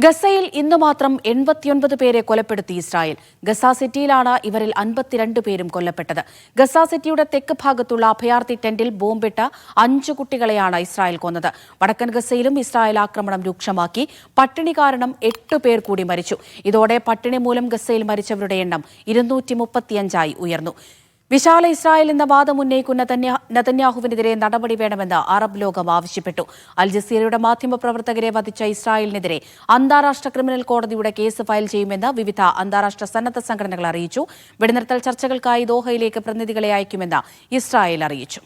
ഗസയിൽ ഇന്നു മാത്രം 89 പേരെ കൊലപ്പെടുത്തി ഇസ്രായേൽ. ഗസ സിറ്റിയിലാണ് ഇവരിൽ 52 പേരും കൊല്ലപ്പെട്ടത്. ഗസ സിറ്റിയുടെ തെക്ക് ഭാഗത്തുള്ള അഭയാർത്ഥി ടെന്റിൽ ബോംബിട്ട് 5 കുട്ടികളെയാണ് ഇസ്രായേൽ കൊന്നത്. വടക്കൻ ഗസയിലും ഇസ്രായേൽ ആക്രമണം രൂക്ഷമാക്കി. പട്ടിണി കാരണം 8 പേർ കൂടി മരിച്ചു. ഇതോടെ പട്ടിണി മൂലം ഗസയിൽ മരിച്ചവരുടെ എണ്ണം 235 ഉയർന്നു. വിശാല ഇസ്രായേൽ എന്ന വാദം ഉന്നയിക്കുന്ന നെതന്യാഹുവിനെതിരെ നടപടി വേണമെന്ന് അറബ് ലോകം ആവശ്യപ്പെട്ടു. അൽ ജസീറയുടെ മാധ്യമപ്രവർത്തകരെ വധിച്ച ഇസ്രായേലിനെതിരെ അന്താരാഷ്ട്ര ക്രിമിനൽ കോടതിയുടെ കേസ് ഫയൽ ചെയ്യുമെന്ന് വിവിധ അന്താരാഷ്ട്ര സന്നദ്ധ സംഘടനകൾ അറിയിച്ചു. വെടിനിർത്തൽ ചർച്ചകൾക്കായി ദോഹയിലേക്ക് പ്രതിനിധികളെ അയക്കുമെന്ന് ഇസ്രായേൽ അറിയിച്ചു.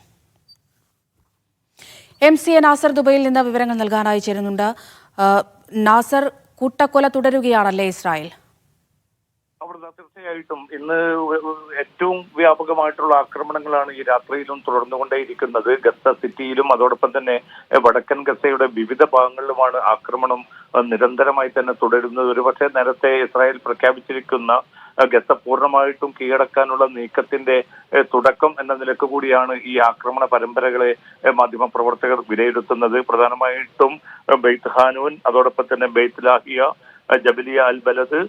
MCA നാസർ ദുബൈയിൽ നിന്ന് വിവരങ്ങൾ നൽകാനായി ചേരുന്നുണ്ട്. നാസർ, കൂട്ടക്കൊല തുടരുകയാണല്ലേ ഇസ്രായേൽ? തീർച്ചയായിട്ടും ഇന്ന് ഏറ്റവും വ്യാപകമായിട്ടുള്ള ആക്രമണങ്ങളാണ് ഈ രാത്രിയിലും തുടർന്നുകൊണ്ടേയിരിക്കുന്നത്. ഗസ സിറ്റിയിലും അതോടൊപ്പം തന്നെ വടക്കൻ ഗസയുടെ വിവിധ ഭാഗങ്ങളിലുമാണ് ആക്രമണം നിരന്തരമായി തന്നെ തുടരുന്നത്. ഒരുപക്ഷെ നേരത്തെ ഇസ്രായേൽ പ്രഖ്യാപിച്ചിരിക്കുന്ന ഗസ പൂർണ്ണമായിട്ടും കീഴടക്കാനുള്ള നീക്കത്തിന്റെ തുടക്കം എന്ന നിലക്ക് കൂടിയാണ് ഈ ആക്രമണ പരമ്പരകളെ മാധ്യമപ്രവർത്തകർ വിലയിരുത്തുന്നത്. പ്രധാനമായിട്ടും ബെയ്ത്ത് ഹാനൂൻ, അതോടൊപ്പം തന്നെ ബെയ്ത്ത് ലാഹിയ, ജബലിയ അൽ ബലദ്,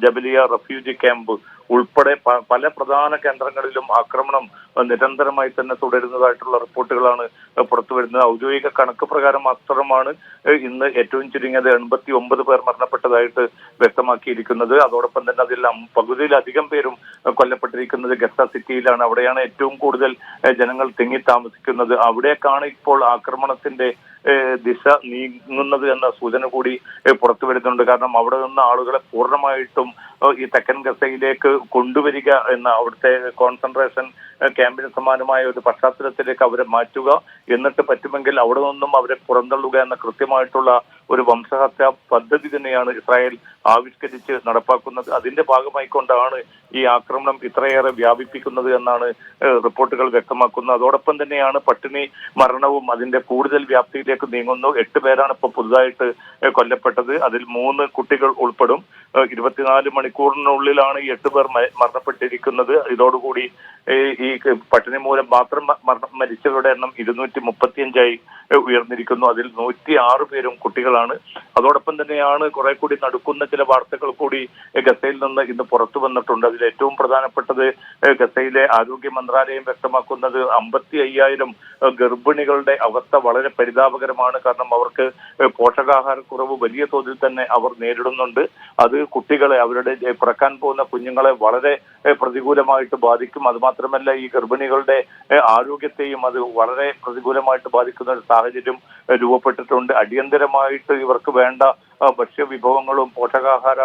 ജബലിയ റെഫ്യൂജി ക്യാമ്പ് ഉൾപ്പെടെ പല പ്രധാന കേന്ദ്രങ്ങളിലും ആക്രമണം നിരന്തരമായി തന്നെ തുടരുന്നതായിട്ടുള്ള റിപ്പോർട്ടുകളാണ് പുറത്തുവരുന്നത്. ഔദ്യോഗിക കണക്ക് പ്രകാരം മാത്രമാണ് ഇന്ന് ഏറ്റവും ചുരുങ്ങിയത് 89 പേർ മരണപ്പെട്ടതായിട്ട് വ്യക്തമാക്കിയിരിക്കുന്നത്. അതോടൊപ്പം തന്നെ അതിൽ പകുതിയിലധികം പേരും കൊല്ലപ്പെട്ടിരിക്കുന്നത് ഗസ സിറ്റിയിലാണ്. അവിടെയാണ് ഏറ്റവും കൂടുതൽ ജനങ്ങൾ തിങ്ങി താമസിക്കുന്നത്. അവിടേക്കാണ് ഇപ്പോൾ ആക്രമണത്തിന്റെ ദിശ നീങ്ങുന്നത് എന്ന സൂചന കൂടി പുറത്തു വരുന്നുണ്ട്. കാരണം അവിടെ നിന്ന് ആളുകളെ പൂർണ്ണമായിട്ടും ഈ തെക്കൻ ഗസയിലേക്ക് കൊണ്ടുവരിക എന്ന അവിടുത്തെ കോൺസെൻട്രേഷൻ ക്യാമ്പിന് സമാനമായ ഒരു പശ്ചാത്തലത്തിലേക്ക് അവരെ മാറ്റുക, എന്നിട്ട് പറ്റുമെങ്കിൽ അവിടെ നിന്നും അവരെ പുറന്തള്ളുക എന്ന കൃത്യമായിട്ടുള്ള ഒരു വംശഹത്യാ പദ്ധതി തന്നെയാണ് ഇസ്രായേൽ ആവിഷ്കരിച്ച് നടപ്പാക്കുന്നത്. അതിന്റെ ഭാഗമായിക്കൊണ്ടാണ് ഈ ആക്രമണം ഇത്രയേറെ വ്യാപിപ്പിക്കുന്നത് എന്നാണ് റിപ്പോർട്ടുകൾ വ്യക്തമാക്കുന്നത്. അതോടൊപ്പം തന്നെയാണ് പട്ടിണി മരണവും അതിന്റെ കൂടുതൽ വ്യാപ്തിയിലേക്ക് നീങ്ങുന്നു. 8 പേരാണ് ഇപ്പോൾ പുതുതായിട്ട് കൊല്ലപ്പെട്ടത്. അതിൽ 3 കുട്ടികൾ ഉൾപ്പെടും. 24 മണിക്കൂറിനുള്ളിലാണ് ഈ 8 പേർ മരണപ്പെട്ടിരിക്കുന്നത്. ഇതോടുകൂടി ഈ പട്ടിണി മൂലം മാത്രം മരിച്ചവരുടെ എണ്ണം 235 ഉയർന്നിരിക്കുന്നു. അതിൽ 106 പേരും കുട്ടികളാണ്. അതോടൊപ്പം തന്നെയാണ് കുറെ കൂടി നടുക്കുന്ന ചില വാർത്തകൾ കൂടി ഗസയിൽ നിന്ന് ഇന്ന് പുറത്തു വന്നിട്ടുണ്ട്. അതിൽ ഏറ്റവും പ്രധാനപ്പെട്ടത് ഗസയിലെ ആരോഗ്യ മന്ത്രാലയം വ്യക്തമാക്കുന്നത് 55,000 ഗർഭിണികളുടെ അവസ്ഥ വളരെ പരിതാപകരമാണ്. കാരണം അവർക്ക് പോഷകാഹാരക്കുറവ് വലിയ തോതിൽ തന്നെ അവർ നേരിടുന്നുണ്ട്. അത് കുട്ടികളെ, അവരുടെ പിറക്കാൻ പോകുന്ന കുഞ്ഞുങ്ങളെ വളരെ പ്രതികൂലമായിട്ട് ബാധിക്കും. അതുമാത്രമല്ല ഈ ഗർഭിണികളുടെ ആരോഗ്യത്തെയും അത് വളരെ പ്രതികൂലമായിട്ട് ബാധിക്കുന്ന ഒരു സാഹചര്യം രൂപപ്പെട്ടിട്ടുണ്ട്. അടിയന്തരമായിട്ട് ഇവർക്ക് വേണ്ട ഭക്ഷ്യവിഭവങ്ങളും പോഷകാഹാര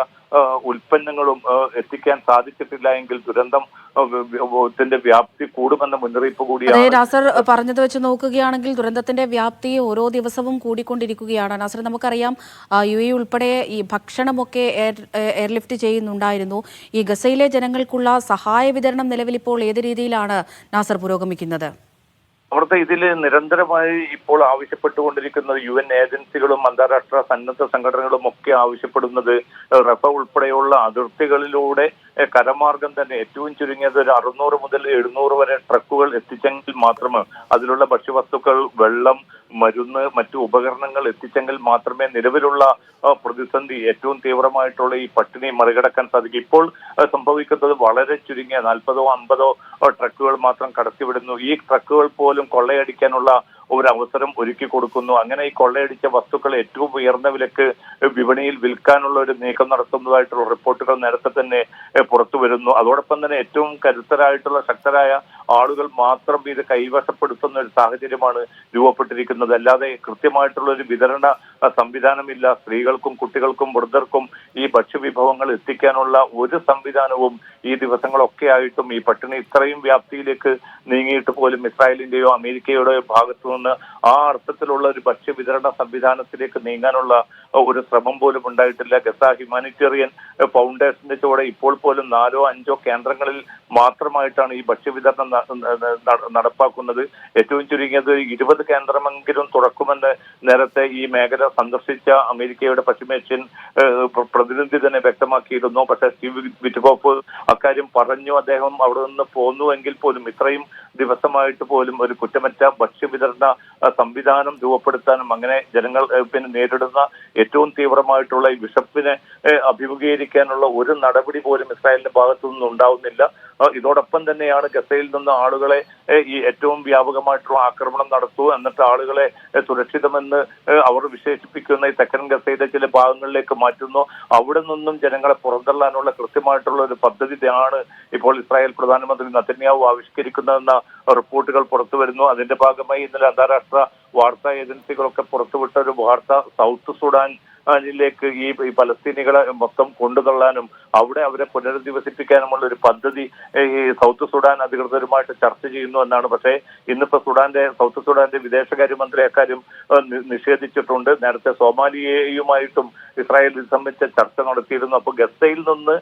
ഉൽപ്പന്നങ്ങളും എത്തിക്കാൻ സാധിച്ചിട്ടില്ല എങ്കിൽ ദുരന്തത്തിന്റെ വ്യാപ്തി കൂടുമെന്ന മുന്നറിയിപ്പ് കൂടിയാണ്. നാസർ പറഞ്ഞത് വെച്ച് നോക്കുകയാണെങ്കിൽ ദുരന്തത്തിന്റെ വ്യാപ്തി ഓരോ ദിവസവും കൂടിക്കൊണ്ടിരിക്കുകയാണ്. നാസർ, നമുക്കറിയാം UAE ഉൾപ്പെടെ ഈ ഭക്ഷണമൊക്കെ എയർലിഫ്റ്റ് ചെയ്യുന്നുണ്ടായിരുന്നു. ഈ ഗസയിലെ ജനങ്ങൾക്കുള്ള സഹായ വിതരണം നിലവിലിപ്പോൾ ഏത് രീതിയിലാണ് നാസർ പുരോഗമിക്കുന്നത്? അവിടുത്തെ ഇതിൽ നിരന്തരമായി ഇപ്പോൾ ആവശ്യപ്പെട്ടുകൊണ്ടിരിക്കുന്നത് UN ഏജൻസികളും അന്താരാഷ്ട്ര സന്നദ്ധ സംഘടനകളും ഒക്കെ ആവശ്യപ്പെടുന്നത് റഫ ഉൾപ്പെടെയുള്ള അതിർത്തികളിലൂടെ കരമാർഗം തന്നെ ഏറ്റവും ചുരുങ്ങിയത് ഒരു 600 മുതൽ 700 വരെ ട്രക്കുകൾ എത്തിച്ചെങ്കിൽ മാത്രമേ അതിലുള്ള ഭക്ഷ്യവസ്തുക്കൾ, വെള്ളം, മരുന്ന്, മറ്റു ഉപകരണങ്ങൾ എത്തിച്ചെങ്കിൽ മാത്രമേ നിലവിലുള്ള പ്രതിസന്ധി, ഏറ്റവും തീവ്രമായിട്ടുള്ള ഈ പട്ടിണി മറികടക്കാൻ സാധിക്കും. ഇപ്പോൾ സംഭവിക്കുന്നത് വളരെ ചുരുങ്ങിയ 40ഓ 50ഓ ട്രക്കുകൾ മാത്രം കടത്തിവിടുന്നു. ഈ ട്രക്കുകൾ പോലും കൊള്ളയടിക്കാനുള്ള ഒരു അവസരം ഒരുക്കി കൊടുക്കുന്നു. അങ്ങനെ ഈ കൊള്ളയടിച്ച വസ്തുക്കൾ ഏറ്റവും ഉയർന്ന വിലക്ക് വിപണിയിൽ വിൽക്കാനുള്ള ഒരു നീക്കം നടത്തുന്നതായിട്ടുള്ള റിപ്പോർട്ടുകൾ നേരത്തെ തന്നെ പുറത്തു വരുന്നു. അതോടൊപ്പം തന്നെ ഏറ്റവും കരുത്തരായിട്ടുള്ള ശക്തരായ ആളുകൾ മാത്രം ഇത് കൈവശപ്പെടുത്തുന്ന ഒരു സാഹചര്യമാണ് രൂപപ്പെട്ടിരിക്കുന്നത്. അല്ലാതെ കൃത്യമായിട്ടുള്ള ഒരു വിതരണ സംവിധാനമില്ല. സ്ത്രീകൾക്കും കുട്ടികൾക്കും വൃദ്ധർക്കും ഈ ഭക്ഷ്യവിഭവങ്ങൾ എത്തിക്കാനുള്ള ഒരു സംവിധാനവും ഈ ദിവസങ്ങളൊക്കെ ആയിട്ടും ഈ പട്ടിണി ഇത്രയും വ്യാപ്തിയിലേക്ക് നീങ്ങിയിട്ട് പോലും ഇസ്രായേലിന്റെയോ അമേരിക്കയുടെയോ ഭാഗത്തു നിന്ന് ആ അർത്ഥത്തിലുള്ള ഒരു ഭക്ഷ്യവിതരണ സംവിധാനത്തിലേക്ക് നീങ്ങാനുള്ള ഒരു ശ്രമം പോലും ഉണ്ടായിട്ടില്ല. ഗസ ഹ്യൂമാനിറ്റേറിയൻ ഫൗണ്ടേഷന്റെ ചുവടെ ഇപ്പോൾ പോലും 4ഓ 5ഓ കേന്ദ്രങ്ങളിൽ മാത്രമായിട്ടാണ് ഈ ഭക്ഷ്യവിതരണം നടപ്പാക്കുന്നത്. ഏറ്റവും ചുരുങ്ങിയത് 20 കേന്ദ്രമെങ്കിലും തുറക്കുമെന്ന് നേരത്തെ ഈ മേഖല സന്ദർശിച്ച അമേരിക്കയുടെ പശ്ചിമേഷ്യൻ പ്രതിനിധി തന്നെ വ്യക്തമാക്കിയിരുന്നു. പക്ഷേ സ്റ്റീവ് വിറ്റ്കോഫ് അക്കാര്യം പറഞ്ഞു. അദ്ദേഹം അവിടെ നിന്ന് പോന്നുവെങ്കിൽ പോലും ഇത്രയും ദിവസമായിട്ട് പോലും ഒരു കുറ്റമറ്റ ഭക്ഷ്യവിതരണ സംവിധാനം രൂപപ്പെടുത്താനും അങ്ങനെ ജനങ്ങൾ നേരിടുന്ന ഏറ്റവും തീവ്രമായിട്ടുള്ള ഈ വിശപ്പിനെ അഭിമുഖീകരിക്കാനുള്ള ഒരു നടപടി പോലും ഇസ്രായേലിന്റെ ഭാഗത്തു നിന്നും ഉണ്ടാവുന്നില്ല. ഇതോടൊപ്പം തന്നെയാണ് ഗസയിൽ നിന്ന് ആളുകളെ ഈ ഏറ്റവും വ്യാപകമായിട്ടുള്ള ആക്രമണം നടത്തൂ, എന്നിട്ട് ആളുകളെ സുരക്ഷിതമെന്ന് അവർ വിശേഷിപ്പിക്കുന്ന ഈ തെക്കൻ ഗസയിലെ ചില ഭാഗങ്ങളിലേക്ക് മാറ്റുന്നു. അവിടെ നിന്നും ജനങ്ങളെ പുറന്തള്ളാനുള്ള കൃത്യമായിട്ടുള്ള ഒരു പദ്ധതിയാണ് ഇപ്പോൾ ഇസ്രായേൽ പ്രധാനമന്ത്രി നെതന്യാഹു ആവിഷ്കരിക്കുന്നതെന്ന റിപ്പോർട്ടുകൾ പുറത്തു വരുന്നു. അതിന്റെ ഭാഗമായി ഇന്നലെ അന്താരാഷ്ട്ര വാർത്താ ഏജൻസികളൊക്കെ പുറത്തുവിട്ട ഒരു വാർത്ത സൗത്ത് സുഡാൻ ിലേക്ക് ഈ പലസ്തീനികളെ മൊത്തം കൊണ്ടുതള്ളാനും അവിടെ അവരെ പുനരധിവസിപ്പിക്കാനുമുള്ള ഒരു പദ്ധതി ഈ സൗത്ത് സുഡാൻ അധികൃതരുമായിട്ട് ചർച്ച ചെയ്യുന്നു എന്നാണ്. പക്ഷേ ഇന്നിപ്പോ സൗത്ത് സുഡാന്റെ വിദേശകാര്യമന്ത്രി അക്കാര്യം നിഷേധിച്ചിട്ടുണ്ട്. നേരത്തെ സോമാലിയയുമായിട്ടും ഇസ്രായേൽ ഇത് സംബന്ധിച്ച ചർച്ച നടത്തിയിരുന്നു. അപ്പോൾ ഗസയിൽ നിന്ന്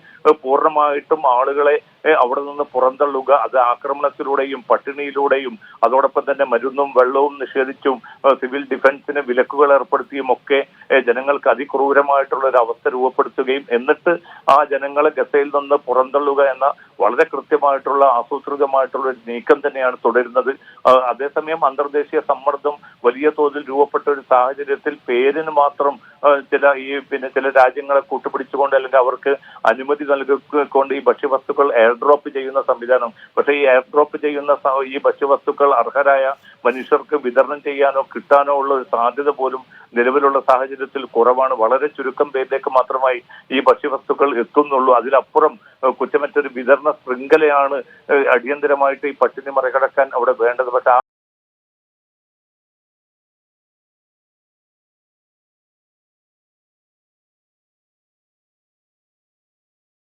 പൂർണ്ണമായിട്ടും ആളുകളെ അവിടെ നിന്ന് പുറന്തള്ളുക, അത് ആക്രമണത്തിലൂടെയും പട്ടിണിയിലൂടെയും അതോടൊപ്പം തന്നെ മരുന്നും വെള്ളവും നിഷേധിച്ചും സിവിൽ ഡിഫൻസിന് വിലക്കുകൾ ഏർപ്പെടുത്തിയും ഒക്കെ ജനങ്ങൾക്ക് അതിക്രൂരമായിട്ടുള്ള ഒരു അവസ്ഥ രൂപപ്പെടുത്തുകയും എന്നിട്ട് ആ ജനങ്ങളെ ഗസയിൽ നിന്ന് പുറന്തള്ളുക എന്ന വളരെ കൃത്യമായിട്ടുള്ള ആസൂത്രിതമായിട്ടുള്ള ഒരു നീക്കം തന്നെയാണ് തുടരുന്നത്. അതേസമയം അന്തർദേശീയ സമ്മർദ്ദം വലിയ തോതിൽ രൂപപ്പെട്ട ഒരു സാഹചര്യത്തിൽ പേരിന് മാത്രം ചില രാജ്യങ്ങളെ കൂട്ടുപിടിച്ചുകൊണ്ട് അല്ലെങ്കിൽ അവർക്ക് അനുമതി നൽകിക്കൊണ്ട് ഈ ഭക്ഷ്യവസ്തുക്കൾ എയർ ഡ്രോപ്പ് ചെയ്യുന്ന സംവിധാനം. പക്ഷേ ഈ എയർ ഡ്രോപ്പ് ചെയ്യുന്ന ഈ ഭക്ഷ്യവസ്തുക്കൾ അർഹരായ മനുഷ്യർക്ക് വിതരണം ചെയ്യാനോ കിട്ടാനോ ഉള്ള ഒരു സാധ്യത പോലും നിലവിലുള്ള സാഹചര്യത്തിൽ കുറവാണ്. വളരെ ചുരുക്കം പേരിലേക്ക് മാത്രമായി ഈ ഭക്ഷ്യവസ്തുക്കൾ എത്തുന്നുള്ളൂ. അതിലപ്പുറം കുറ്റമറ്റൊരു വിതരണ ശൃംഖലയാണ് അടിയന്തരമായിട്ട് ഈ പട്ടിണി മറികടക്കാൻ അവിടെ വേണ്ടത്. പക്ഷെ